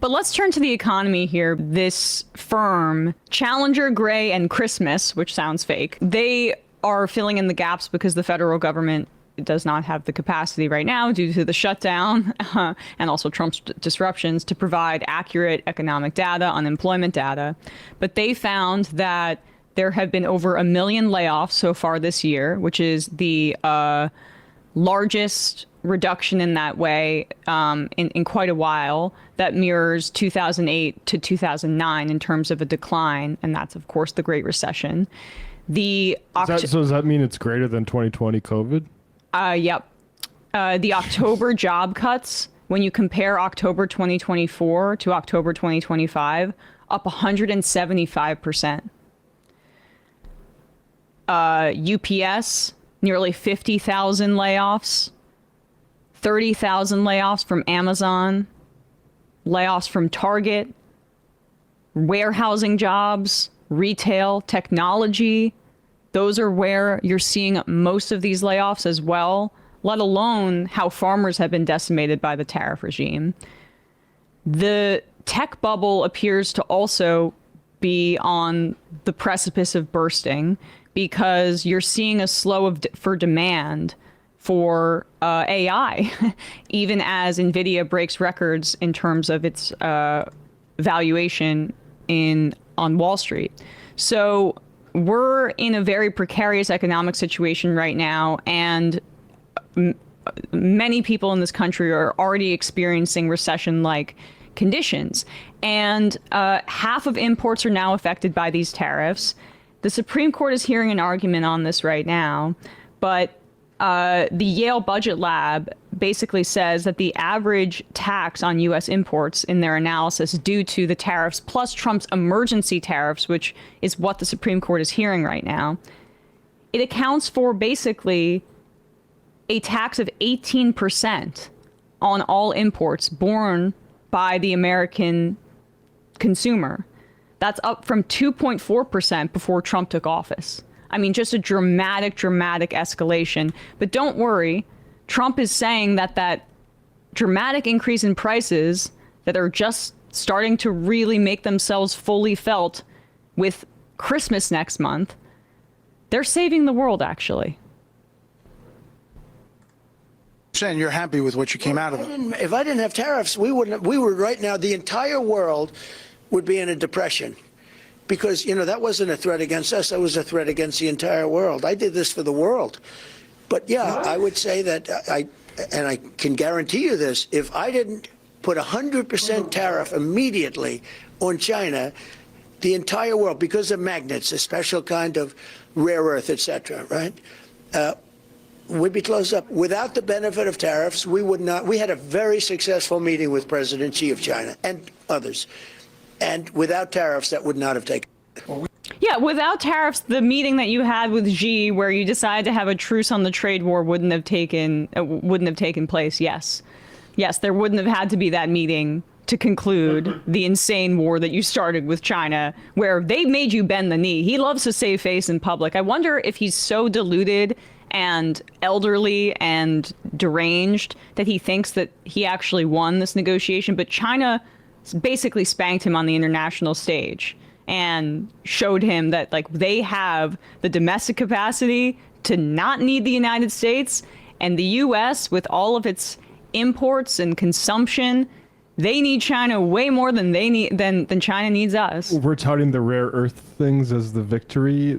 But let's turn to the economy here. This firm, Challenger, Gray, and Christmas, which sounds fake, they are filling in the gaps because the federal government does not have the capacity right now due to the shutdown and also Trump's disruptions to provide accurate economic data, unemployment data. But they found that there have been over 1 million layoffs so far this year, which is the largest reduction in that way in quite a while. That mirrors 2008 to 2009 in terms of a decline. And that's, of course, the Great Recession. So does that mean it's greater than 2020 COVID? Yep. The October job cuts, when you compare October 2024 to October 2025, up 175%. UPS, nearly 50,000 layoffs, 30,000 layoffs from Amazon, layoffs from Target, warehousing jobs, retail, technology. Those are where you're seeing most of these layoffs as well, let alone how farmers have been decimated by the tariff regime. The tech bubble appears to also be on the precipice of bursting because you're seeing a slow for demand for AI, even as NVIDIA breaks records in terms of its valuation on Wall Street. So we're in a very precarious economic situation right now, and many people in this country are already experiencing recession-like conditions. And half of imports are now affected by these tariffs. The Supreme Court is hearing an argument on this right now, but the Yale Budget Lab basically says that the average tax on U.S. imports in their analysis due to the tariffs plus Trump's emergency tariffs, which is what the Supreme Court is hearing right now, it accounts for basically a tax of 18% on all imports borne by the American consumer. That's up from 2.4% before Trump took office. I mean, just a dramatic escalation. But don't worry, Trump is saying that dramatic increase in prices that are just starting to really make themselves fully felt with Christmas next month, they're saving the world, actually. Saying you're happy with what you came out of it. If I didn't have tariffs, we would right now, the entire world would be in a depression. Because, that wasn't a threat against us. That was a threat against the entire world. I did this for the world. But, yeah, I would say that I can guarantee you this, if I didn't put 100% tariff immediately on China, the entire world, because of magnets, a special kind of rare earth, et cetera, right, would be closed up. Without the benefit of tariffs, we would not. We had a very successful meeting with President Xi of China and others. And without tariffs, that would not have taken. Yeah, without tariffs, the meeting that you had with Xi, where you decided to have a truce on the trade war, wouldn't have taken place. Yes, there wouldn't have had to be that meeting to conclude the insane war that you started with China, where they made you bend the knee. He loves to save face in public. I wonder if he's so deluded and elderly and deranged that he thinks that he actually won this negotiation, but China basically spanked him on the international stage and showed him that they have the domestic capacity to not need the United States, and the U.S. with all of its imports and consumption, they need China way more than than China needs us. We're touting the rare earth things as the victory.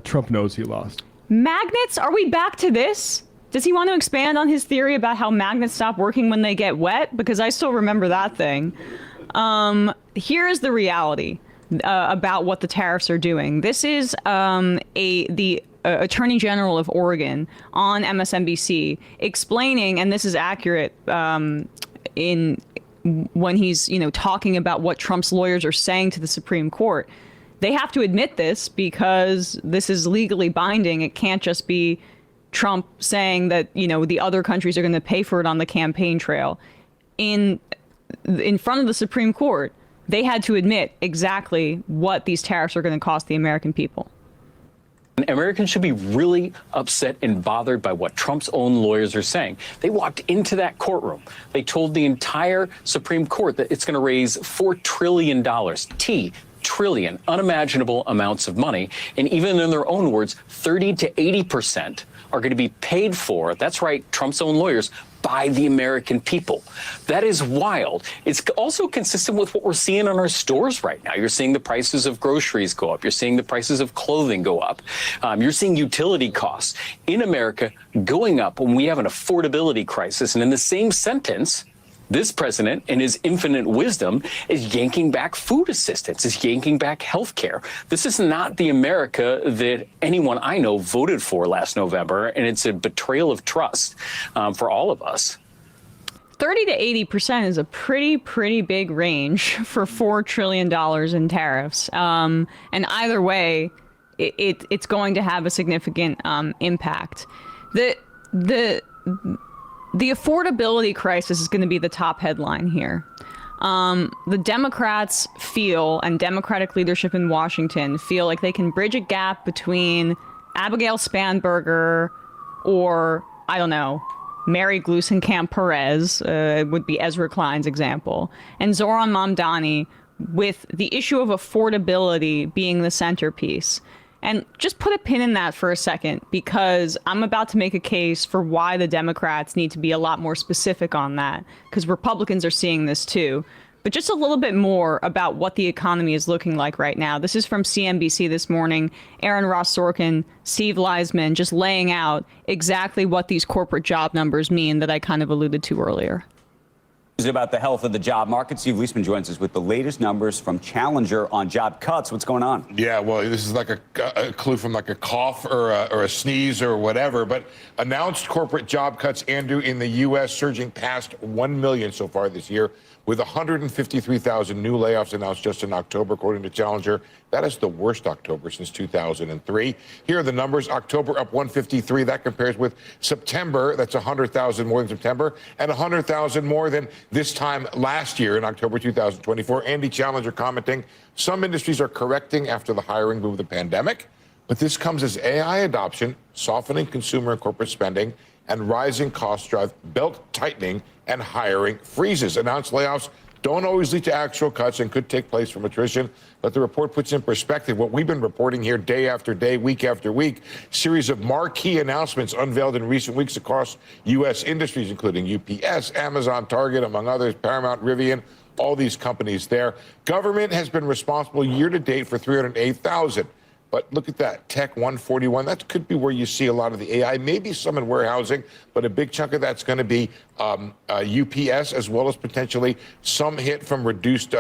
Trump knows he lost. Magnets? Are we back to this? Does he want to expand on his theory about how magnets stop working when they get wet? Because I still remember that thing. Here is the reality about what the tariffs are doing. This is the Attorney General of Oregon on MSNBC explaining, and this is accurate in when he's talking about what Trump's lawyers are saying to the Supreme Court. They have to admit this because this is legally binding. It can't just be Trump saying that the other countries are going to pay for it on the campaign trail. In front of the Supreme Court, they had to admit exactly what these tariffs are going to cost the American people. Americans should be really upset and bothered by what Trump's own lawyers are saying. They walked into that courtroom. They told the entire Supreme Court that it's going to raise $4 trillion, trillion, unimaginable amounts of money. And even in their own words, 30 to 80% are going to be paid for. That's right, Trump's own lawyers, by the American people. That is wild. It's also consistent with what we're seeing in our stores right now. You're seeing the prices of groceries go up. You're seeing the prices of clothing go up. You're seeing utility costs in America going up when we have an affordability crisis. And in the same sentence, this president, in his infinite wisdom, is yanking back food assistance, is yanking back health care. This is not the America that anyone I know voted for last November, and it's a betrayal of trust for all of us. 30 to 80% is a pretty big range for $4 trillion in tariffs. And either way, it's going to have a significant impact. The affordability crisis is going to be the top headline here. The Democrats feel, and Democratic leadership in Washington feel like they can bridge a gap between Abigail Spanberger or, I don't know, Mary Gluesenkamp Perez, would be Ezra Klein's example, and Zoran Mamdani, with the issue of affordability being the centerpiece. And just put a pin in that for a second, because I'm about to make a case for why the Democrats need to be a lot more specific on that, because Republicans are seeing this too. But just a little bit more about what the economy is looking like right now. This is from CNBC this morning. Aaron Ross Sorkin, Steve Leisman, just laying out exactly what these corporate job numbers mean that I kind of alluded to earlier. About the health of the job market. Steve Leisman joins us with the latest numbers from Challenger on job cuts. What's going on? Yeah, well, this is like a clue from like a cough or a sneeze or whatever. But announced corporate job cuts, Andrew, in the U.S. surging past 1 million so far this year, with 153,000 new layoffs announced just in October, according to Challenger. That is the worst October since 2003. Here are the numbers. October up 153. That compares with September. That's 100,000 more than September, and 100,000 more than this time last year in October 2024. Andy Challenger commenting, some industries are correcting after the hiring boom of the pandemic, but this comes as AI adoption, softening consumer and corporate spending, and rising costs drive belt tightening and hiring freezes. Announced layoffs don't always lead to actual cuts and could take place from attrition. But the report puts in perspective what we've been reporting here day after day, week after week. Series of marquee announcements unveiled in recent weeks across U.S. industries, including UPS, Amazon, Target, among others, Paramount, Rivian, all these companies there. Government has been responsible year to date for 308,000. But look at that, tech 141. That could be where you see a lot of the AI, maybe some in warehousing, but a big chunk of that's going to be UPS, as well as potentially some hit from reduced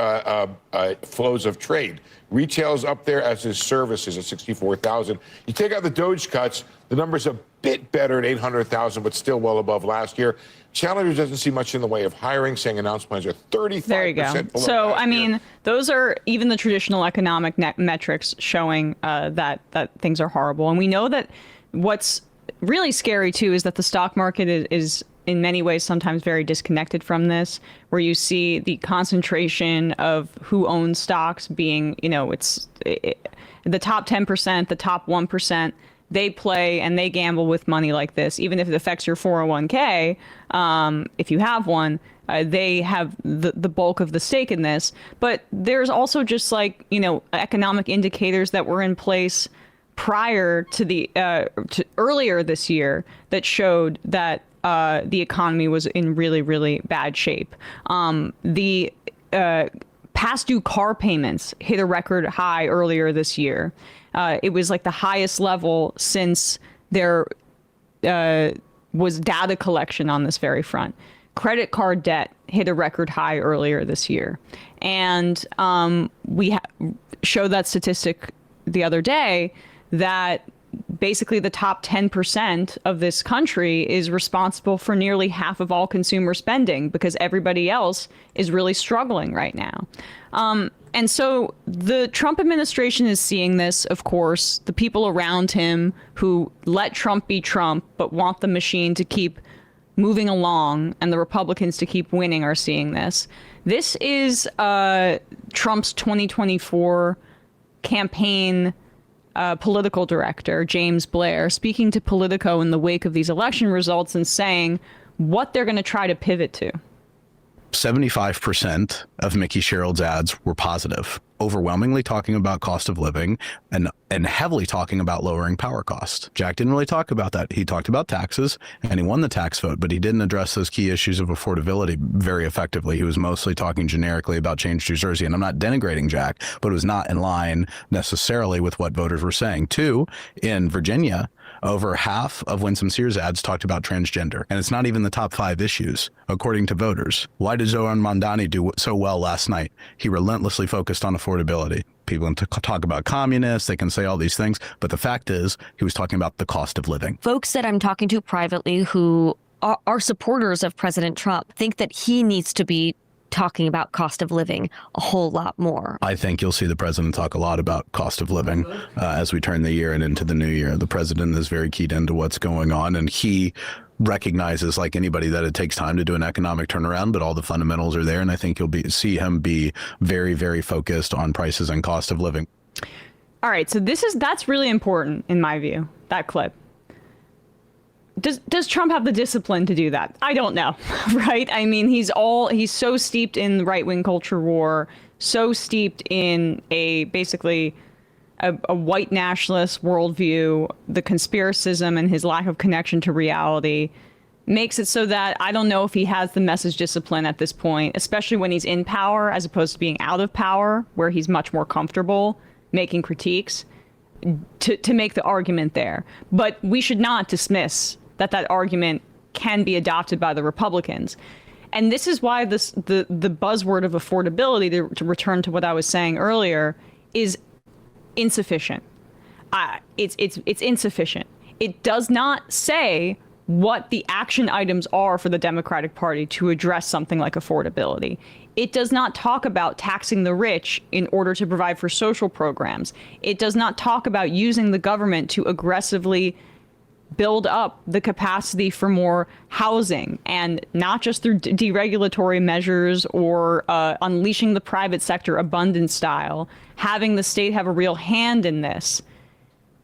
flows of trade. Retail's up there, as is services at 64,000. You take out the Doge cuts, the number's a bit better at 800,000, but still well above last year. Challenger doesn't see much in the way of hiring, saying announced plans are 35% There you go. below So, last I mean, year. those are even the traditional economic metrics showing that things are horrible. And we know that what's really scary, too, is that the stock market is in many ways sometimes very disconnected from this, where you see the concentration of who owns stocks being, the top 10%, the top 1%. They play and they gamble with money like this, even if it affects your 401k. If you have one, they have the bulk of the stake in this. But there's also just economic indicators that were in place prior to to earlier this year that showed that the economy was in really, really bad shape. The past due car payments hit a record high earlier this year. It was like the highest level since there was data collection on this very front. Credit card debt hit a record high earlier this year. And we showed that statistic the other day that basically the top 10% of this country is responsible for nearly half of all consumer spending, because everybody else is really struggling right now. And so the Trump administration is seeing this, of course. The people around him who let Trump be Trump but want the machine to keep moving along and the Republicans to keep winning are seeing this. This is Trump's 2024 campaign political director, James Blair, speaking to Politico in the wake of these election results and saying what they're going to try to pivot to. 75% of Mickey Sherrill's ads were positive, overwhelmingly talking about cost of living and heavily talking about lowering power costs. Jack didn't really talk about that. He talked about taxes and he won the tax vote, but he didn't address those key issues of affordability very effectively. He was mostly talking generically about Change New Jersey. And I'm not denigrating Jack, but it was not in line necessarily with what voters were saying. Two, in Virginia, over half of Winsome Sears ads talked about transgender, and it's not even the top 5 issues, according to voters. Why did Zohran Mamdani do so well last night? He relentlessly focused on affordability. People can talk about communists, they can say all these things, but the fact is, he was talking about the cost of living. Folks that I'm talking to privately who are supporters of President Trump think that he needs to be talking about cost of living a whole lot more. I think you'll see the president talk a lot about cost of living as we turn the year and into the new year. The president is very keyed into what's going on, and he recognizes, like anybody, that it takes time to do an economic turnaround, but all the fundamentals are there, and I think you'll see him be very, very focused on prices and cost of living. All right, so that's really important in my view, that clip. Does Trump have the discipline to do that? I don't know, right? I mean, he's so steeped in the right-wing culture war, so steeped in basically a white nationalist worldview, the conspiracism and his lack of connection to reality makes it so that I don't know if he has the message discipline at this point, especially when he's in power as opposed to being out of power, where he's much more comfortable making critiques, to make the argument there. But we should not dismiss that argument can be adopted by the Republicans. And this is why the buzzword of affordability, to return to what I was saying earlier, is insufficient. It's insufficient. It does not say what the action items are for the Democratic Party to address something like affordability. It does not talk about taxing the rich in order to provide for social programs. It does not talk about using the government to aggressively build up the capacity for more housing, and not just through deregulatory measures or unleashing the private sector abundance style, having the state have a real hand in this.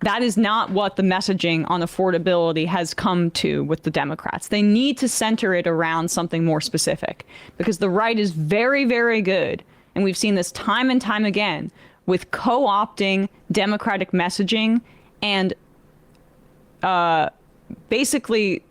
That is not what the messaging on affordability has come to with the Democrats. They need to center it around something more specific, because the right is very, very good, and we've seen this time and time again, with co-opting Democratic messaging and basically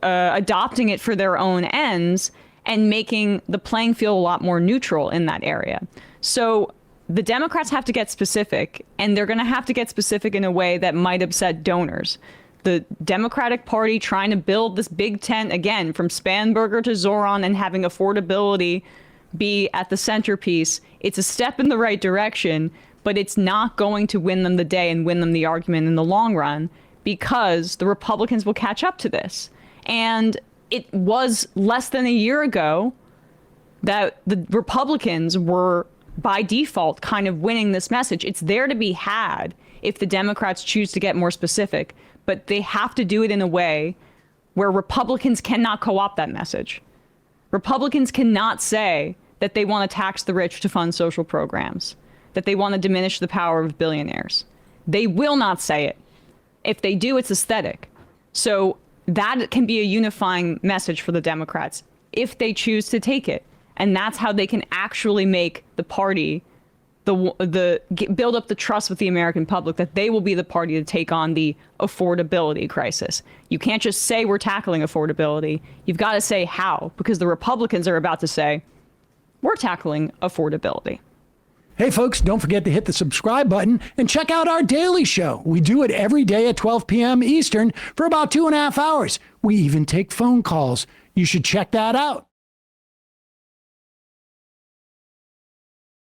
adopting it for their own ends and making the playing field a lot more neutral in that area. So the Democrats have to get specific, and they're going to have to get specific in a way that might upset donors. The Democratic Party trying to build this big tent, again, from Spanberger to Zoran, and having affordability be at the centerpiece, it's a step in the right direction, but it's not going to win them the day and win them the argument in the long run, because the Republicans will catch up to this. And it was less than a year ago that the Republicans were, by default, kind of winning this message. It's there to be had if the Democrats choose to get more specific, but they have to do it in a way where Republicans cannot co-opt that message. Republicans cannot say that they want to tax the rich to fund social programs, that they want to diminish the power of billionaires. They will not say it. If they do, it's aesthetic. So that can be a unifying message for the Democrats if they choose to take it. And that's how they can actually make the party, build up the trust with the American public that they will be the party to take on the affordability crisis. You can't just say we're tackling affordability. You've got to say how, because the Republicans are about to say, we're tackling affordability. Hey, folks, don't forget to hit the subscribe button and check out our daily show. We do it every day at 12 p.m. Eastern for about 2.5 hours. We even take phone calls. You should check that out.